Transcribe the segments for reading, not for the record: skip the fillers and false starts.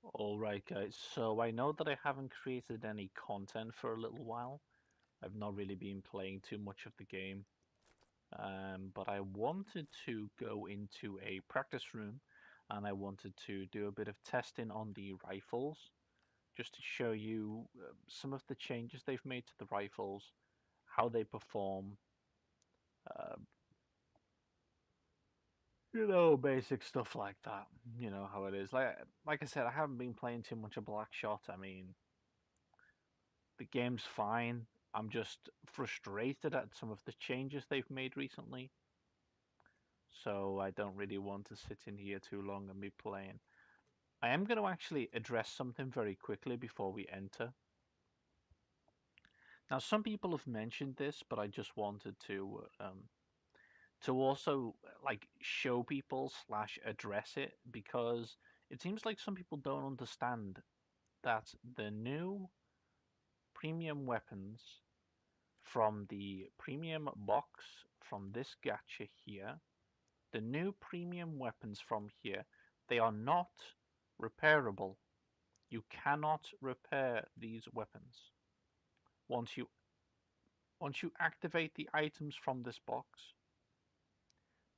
Alright guys, so I know that I haven't created any content for a little while. I've not really been playing too much of the game. But I wanted to go into a practice room and I wanted to do a bit of testing on the rifles just to show you some of the changes they've made to the rifles, how they perform, uh, basic stuff like that. You know how it is. Like I said, I haven't been playing too much of blackshot. I mean, the game's fine. I'm just frustrated at some of the changes they've made recently. So I don't really want to sit in here too long and be playing. I am going to actually address something very quickly before we enter. Now, some people have mentioned this, but I just wanted to also like show people slash address it because it seems like some people don't understand that the new premium weapons from the premium box from this gacha here, the new premium weapons from here, they are not repairable. You cannot repair these weapons. Once you once you activate the items from this box,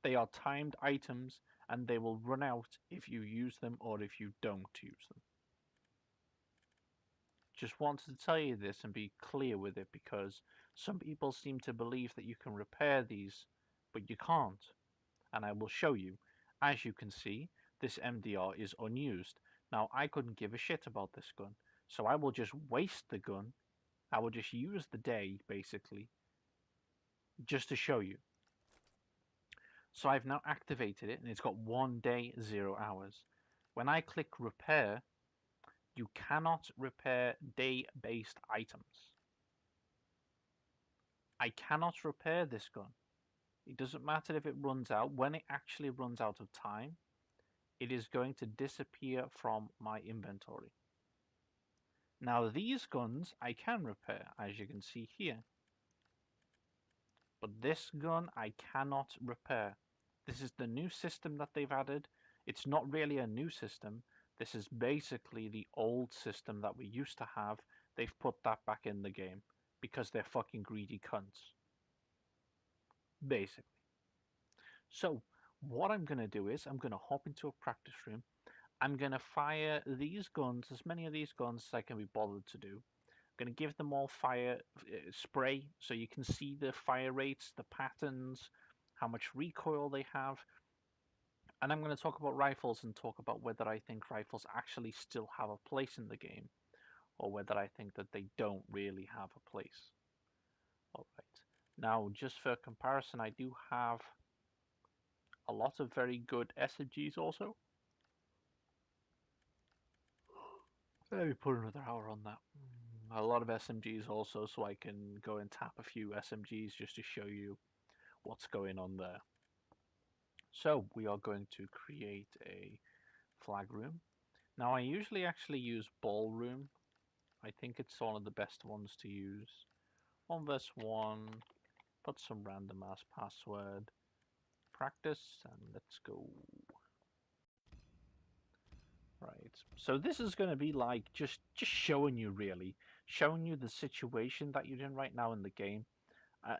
they are timed items and they will run out if you use them or if you don't use them. Just wanted to tell you this and be clear with it because some people seem to believe that you can repair these, but you can't. And I will show you. As you can see, this MDR is unused. Now, I couldn't give a shit about this gun, so I will just waste the gun. I will just use the day, basically, just to show you. So I've now activated it, and it's got 1 day, 0 hours. When I click repair, you cannot repair day-based items. I cannot repair this gun. It doesn't matter if it runs out. When it actually runs out of time, it is going to disappear from my inventory. Now these guns I can repair, as you can see here. But this gun I cannot repair. This is the new system that they've added. It's not really a new system. This is basically the old system that we used to have. They've put that back in the game because they're fucking greedy cunts. Basically. So what I'm going to do is I'm going to hop into a practice room. I'm going to fire these guns, as many of these guns as I can be bothered to do. I'm going to give them all fire spray so you can see the fire rates, the patterns, how much recoil they have. And I'm going to talk about rifles and talk about whether I think rifles actually still have a place in the game or whether I think that they don't really have a place. All right. Now, just for comparison, I do have a lot of very good SMGs also. Let me put another hour on that. A lot of SMGs also, so I can go and tap a few SMGs just to show you what's going on there. So we are going to create a flag room. Now I usually actually use ballroom. I think it's one of the best ones to use. 1vs1, put some random ass password, practice, and let's go. Right, so this is going to be like just showing you really, showing you the situation that you're in right now in the game.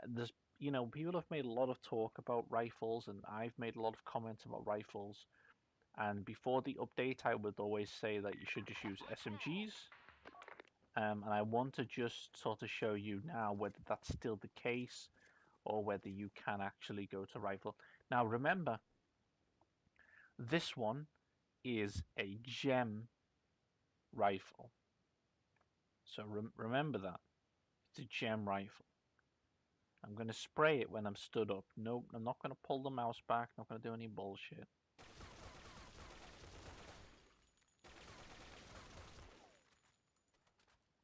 There's, people have made a lot of talk about rifles, and I've made a lot of comments about rifles. And before the update, I would always say that you should just use SMGs. And I want to just sort of show you now whether that's still the case or whether you can actually go to rifle. Now remember, this one is a gem rifle. So remember that. It's a gem rifle. I'm going to spray it when I'm stood up. Nope, I'm not going to pull the mouse back. Not going to do any bullshit.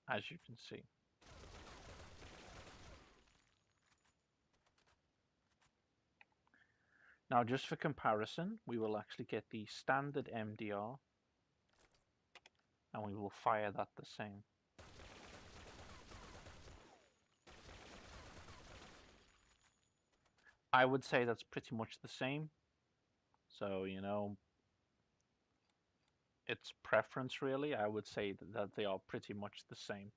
As you can see. Now, just for comparison, we will actually get the standard MDR and we will fire that the same. I would say that's pretty much the same. So, it's preference really. I would say that they are pretty much the same.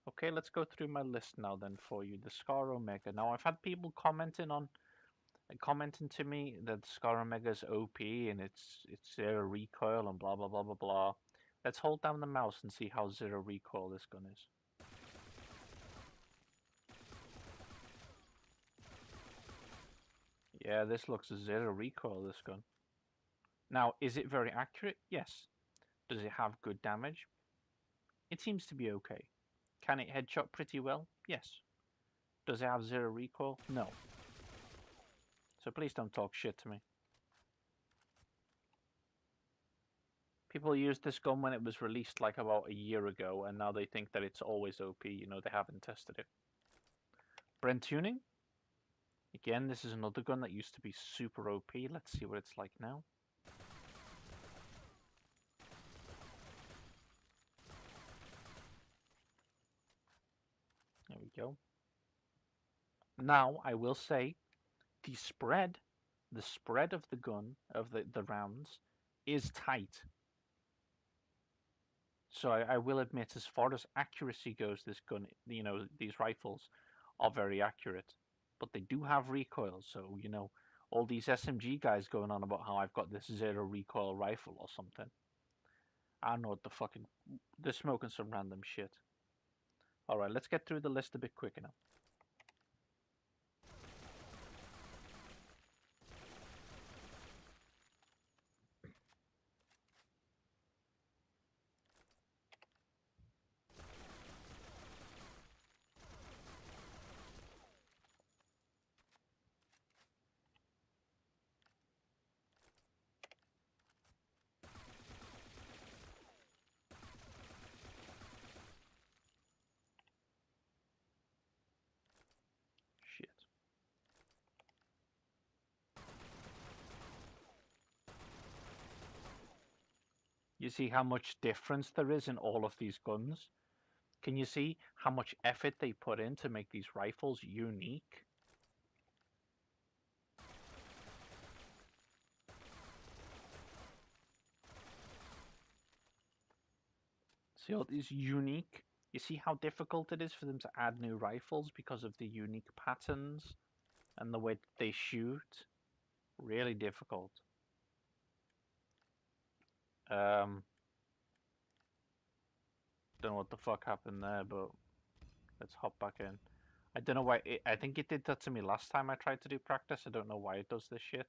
Okay, let's go through my list now then for you. The Scar Omega. Now I've had people commenting to me that Scar Omega is OP and it's zero recoil and blah blah blah blah blah. Let's hold down the mouse and see how zero recoil this gun is. Yeah, this looks zero recoil, this gun. Now, is it very accurate? Yes. Does it have good damage? It seems to be okay. Can it headshot pretty well? Yes. Does it have zero recoil? No. So please don't talk shit to me. People used this gun when it was released like about a year ago, and now they think that it's always OP. You know, they haven't tested it. Brent tuning. Again, this is another gun that used to be super OP. Let's see what it's like now. There we go. Now, I will say, the spread of the gun, of the rounds, is tight. So I will admit, as far as accuracy goes, this gun, you know, these rifles are very accurate. But they do have recoil, so, you know, all these SMG guys going on about how I've got this zero recoil rifle or something. I don't know what the fucking... They're smoking some random shit. Alright, let's get through the list a bit quicker now. Shit. You see how much difference there is in all of these guns? Can you see how much effort they put in to make these rifles unique? See all these unique? You see how difficult it is for them to add new rifles because of the unique patterns and the way that they shoot? Really difficult. Don't know what the fuck happened there, but let's hop back in. I don't know why. I think it did that to me last time I tried to do practice. I don't know why it does this shit.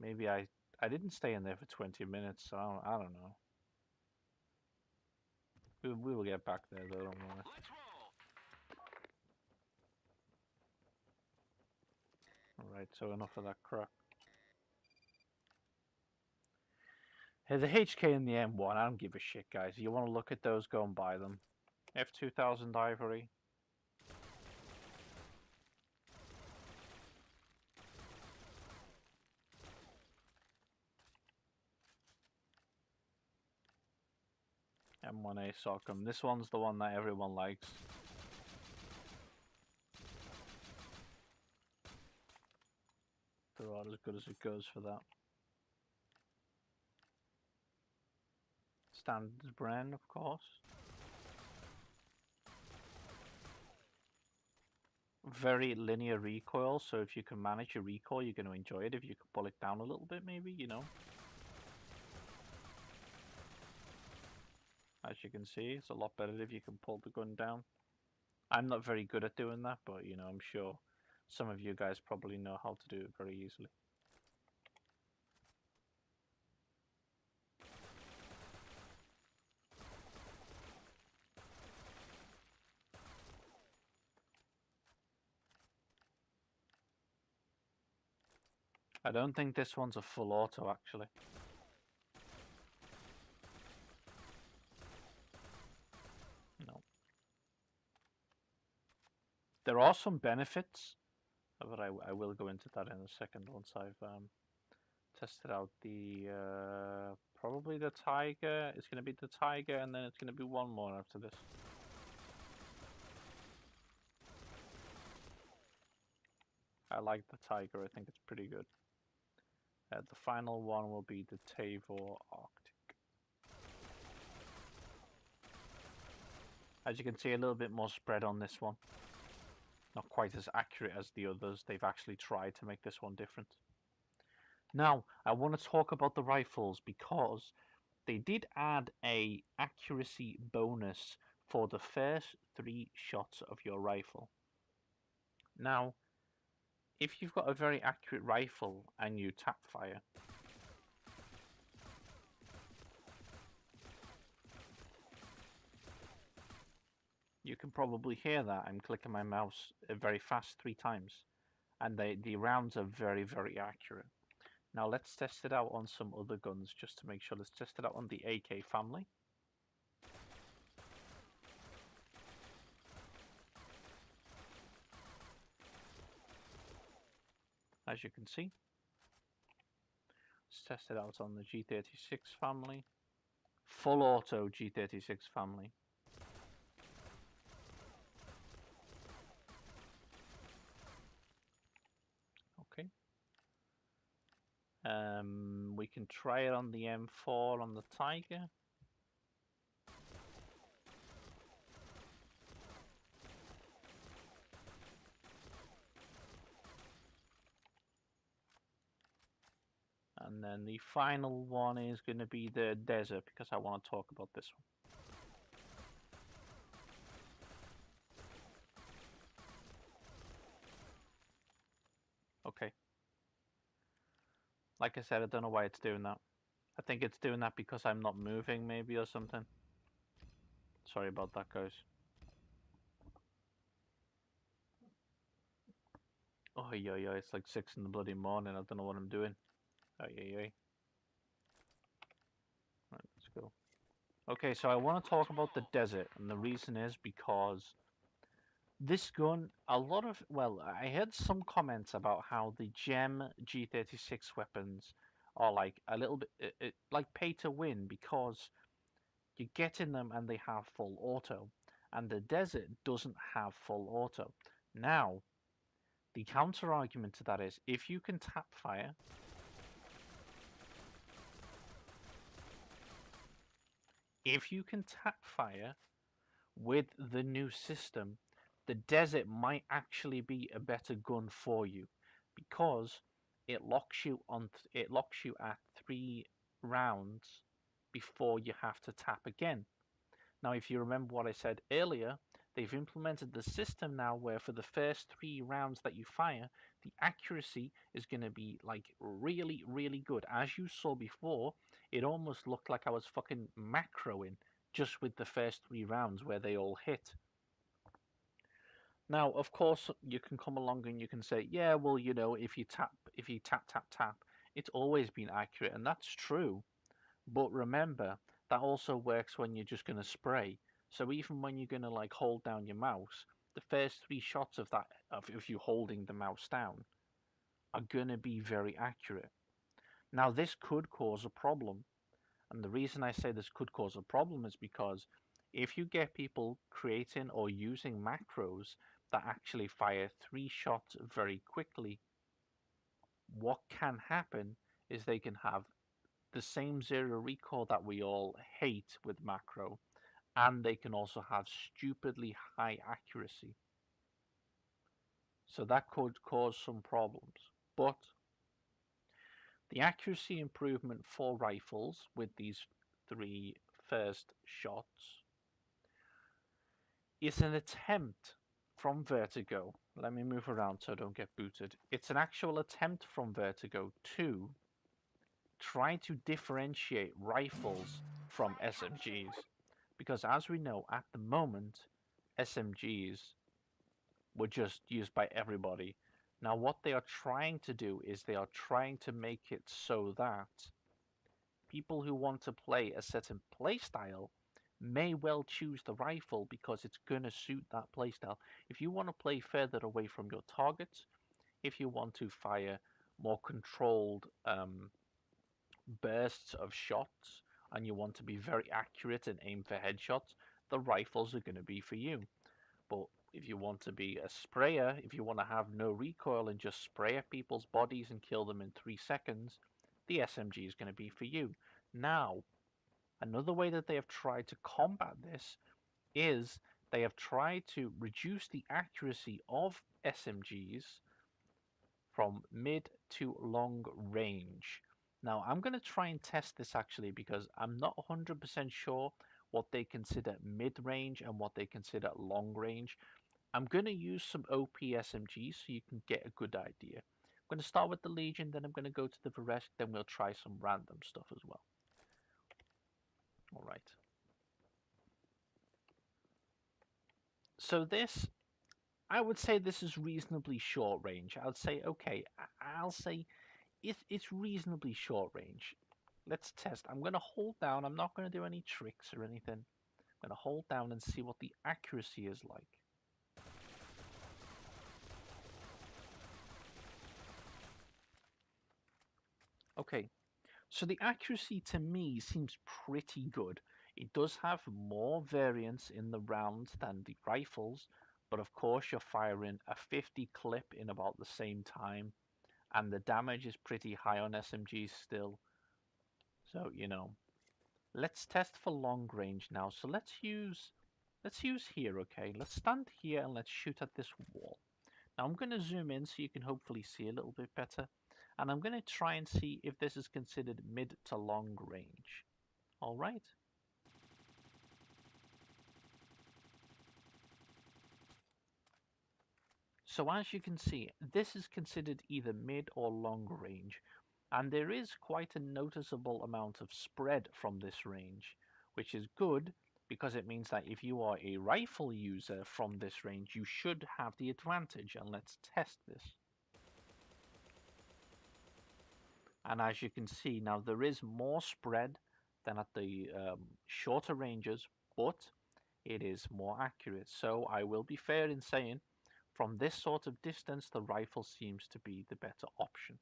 Maybe I didn't stay in there for 20 minutes, so I don't know. We will get back there though, don't worry. Alright, so enough of that crap. Hey, the HK and the M1, I don't give a shit, guys. You want to look at those, go and buy them. F2000 Ivory. M1A Sockum. This one's the one that everyone likes. They're about as good as it goes for that. Standard brand, of course. Very linear recoil, so if you can manage your recoil, you're going to enjoy it. If you can pull it down a little bit, maybe, you know. As you can see, it's a lot better if you can pull the gun down. I'm not very good at doing that, but, you know, I'm sure some of you guys probably know how to do it very easily. I don't think this one's a full auto, actually. No. There are some benefits, but I will go into that in a second once I've tested out the probably the Tiger. It's going to be the Tiger, and then it's going to be one more after this. I like the Tiger. I think it's pretty good. The final one will be the Tavor Arctic. As you can see, a little bit more spread on this one. Not quite as accurate as the others. They've actually tried to make this one different. Now, I want to talk about the rifles because they did add a accuracy bonus for the first 3 shots of your rifle. Now, if you've got a very accurate rifle and you tap fire, you can probably hear that I'm clicking my mouse very fast 3 times, and the rounds are very, very accurate. Now let's test it out on some other guns just to make sure. Let's test it out on the AK family. As you can see, let's test it out on the G36 family. Full auto G36 family. Okay. We can try it on the M4 on the Tiger. And then the final one is going to be the Desert, because I want to talk about this one. Okay. Like I said, I don't know why it's doing that. I think it's doing that because I'm not moving, maybe, or something. Sorry about that, guys. Oh, yeah, yeah, it's like 6 in the bloody morning. I don't know what I'm doing. Oh, yeah, yeah. Right, let's go. Okay, so I want to talk about the Desert, and the reason is because this gun, well, I heard some comments about how the GEM G36 weapons are like a little bit like pay to win because you get in them and they have full auto, and the Desert doesn't have full auto. Now, the counter argument to that is if you can tap fire, with the new system, the Desert might actually be a better gun for you because it locks you at 3 rounds before you have to tap again. Now, if you remember what I said earlier, they've implemented the system now where for the first 3 rounds that you fire, the accuracy is going to be like really, really good. As you saw before, it almost looked like I was fucking macroing just with the first 3 rounds where they all hit. Now, of course, you can come along and you can say, yeah, well, if you tap, tap, tap, it's always been accurate, and that's true. But remember, that also works when you're just going to spray. So even when you're going to like hold down your mouse, the first 3 shots of that, of you holding the mouse down, are going to be very accurate. Now, this could cause a problem. And the reason I say this could cause a problem is because if you get people creating or using macros that actually fire 3 shots very quickly, what can happen is they can have the same zero recoil that we all hate with macro, and they can also have stupidly high accuracy. So that could cause some problems. But the accuracy improvement for rifles with these 3 first shots is an attempt from Vertigo. Let me move around so I don't get booted. It's an actual attempt from Vertigo to try to differentiate rifles from SMGs. Because as we know, at the moment, SMGs were just used by everybody. Now, what they are trying to do is they are trying to make it so that people who want to play a certain playstyle may well choose the rifle because it's going to suit that playstyle. If you want to play further away from your targets, if you want to fire more controlled bursts of shots, and you want to be very accurate and aim for headshots, the rifles are going to be for you. But if you want to be a sprayer, if you want to have no recoil and just spray at people's bodies and kill them in 3 seconds, the SMG is going to be for you. Now, another way that they have tried to combat this is They have tried to reduce the accuracy of SMGs from mid to long range. Now, I'm going to try and test this actually because I'm not 100% sure what they consider mid range and what they consider long range. I'm going to use some OP SMGs so you can get a good idea. I'm going to start with the Legion, then I'm going to go to the Varesk, then we'll try some random stuff as well. All right. So this, I would say this is reasonably short range. I'd say, okay, I'll say it's reasonably short range. Let's test. I'm going to hold down. I'm not going to do any tricks or anything. I'm going to hold down and see what the accuracy is like. Okay, so the accuracy to me seems pretty good. It does have more variance in the rounds than the rifles, but of course you're firing a 50 clip in about the same time, and the damage is pretty high on SMGs still. So, let's test for long range now. So let's use here, okay? Let's stand here and let's shoot at this wall. Now I'm going to zoom in so you can hopefully see a little bit better. And I'm going to try and see if this is considered mid to long range. All right. So as you can see, this is considered either mid or long range. And there is quite a noticeable amount of spread from this range, which is good because it means that if you are a rifle user from this range, you should have the advantage. And let's test this. And as you can see now, there is more spread than at the shorter ranges, but it is more accurate. So I will be fair in saying from this sort of distance, the rifle seems to be the better option.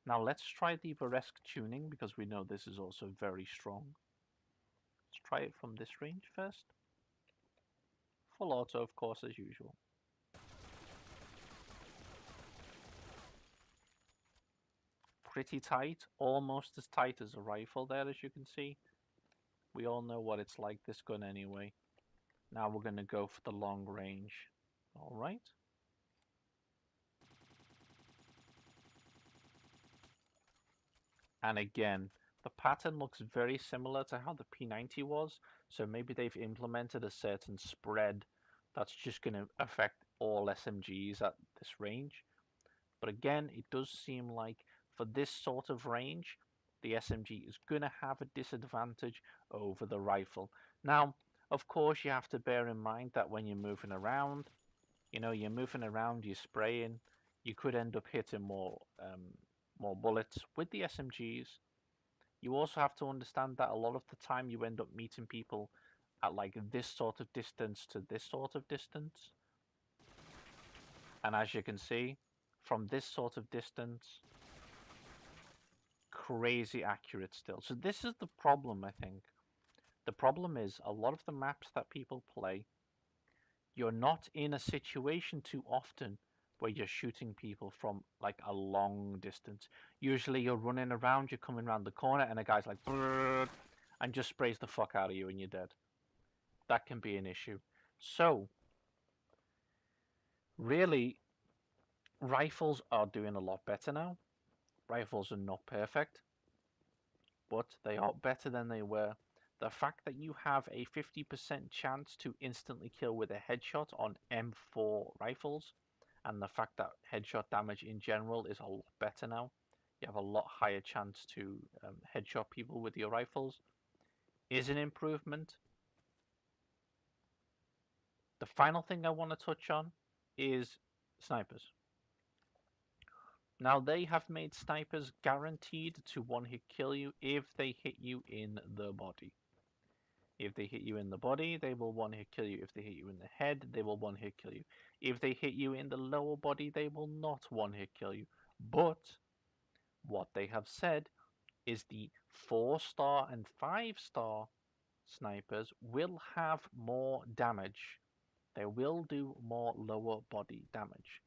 Now let's try the Varesk tuning because we know this is also very strong. Let's try it from this range first. Full auto, of course, as usual. Pretty tight, almost as tight as a rifle there, as you can see. We all know what it's like, this gun anyway. Now we're going to go for the long range. All right. And again, the pattern looks very similar to how the P90 was. So maybe they've implemented a certain spread that's just going to affect all SMGs at this range. But again, it does seem like for this sort of range, the SMG is going to have a disadvantage over the rifle. Now, of course, you have to bear in mind that when you're moving around, you're moving around, you're spraying, you could end up hitting more bullets with the SMGs. You also have to understand that a lot of the time you end up meeting people at like this sort of distance to this sort of distance. And as you can see, from this sort of distance, crazy accurate still. So this is the problem, I think. The problem is a lot of the maps that people play, you're not in a situation too often where you're shooting people from like a long distance. Usually you're running around, you're coming around the corner, and a guy's like, "Brrr," and just sprays the fuck out of you and you're dead. That can be an issue. So, really, rifles are doing a lot better now. Rifles are not perfect, but they are better than they were. The fact that you have a 50% chance to instantly kill with a headshot on M4 rifles, and the fact that headshot damage in general is a lot better now. You have a lot higher chance to headshot people with your rifles, is an improvement. The final thing I want to touch on is snipers. Now they have made snipers guaranteed to one-hit kill you if they hit you in the body. If they hit you in the body, they will one-hit kill you. If they hit you in the head, they will one-hit kill you. If they hit you in the lower body, they will not one-hit kill you. But what they have said is the 4-star and 5-star snipers will have more damage. They will do more lower body damage.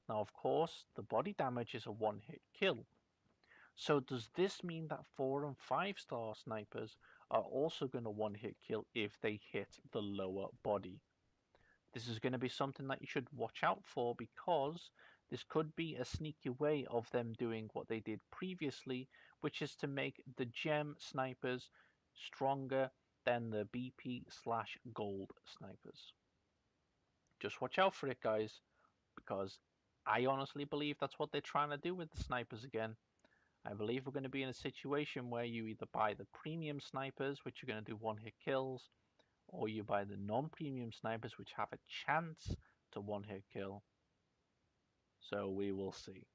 Now, of course, the body damage is a one-hit kill. So does this mean that 4 and 5-star snipers are also going to one-hit kill if they hit the lower body? This is going to be something that you should watch out for because this could be a sneaky way of them doing what they did previously, which is to make the gem snipers stronger than the BP slash gold snipers. Just watch out for it, guys, because I honestly believe that's what they're trying to do with the snipers again. I believe we're going to be in a situation where you either buy the premium snipers, which are going to do one-hit kills, or you buy the non-premium snipers, which have a chance to one-hit kill. So we will see.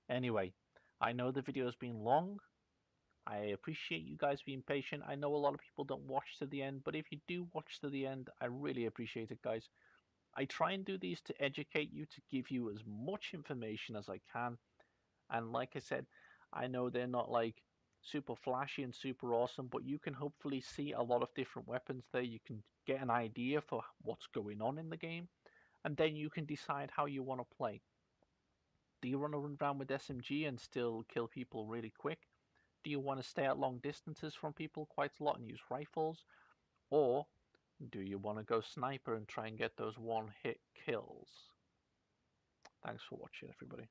Anyway, I know the video has been long. I appreciate you guys being patient. I know a lot of people don't watch to the end, but if you do watch to the end, I really appreciate it, guys. I try and do these to educate you, to give you as much information as I can. And like I said, I know they're not like super flashy and super awesome, but you can hopefully see a lot of different weapons there. You can get an idea for what's going on in the game, and then you can decide how you want to play. Do you want to run around with SMG and still kill people really quick? Do you want to stay at long distances from people quite a lot and use rifles? Or do you want to go sniper and try and get those one-hit kills? Thanks for watching, everybody.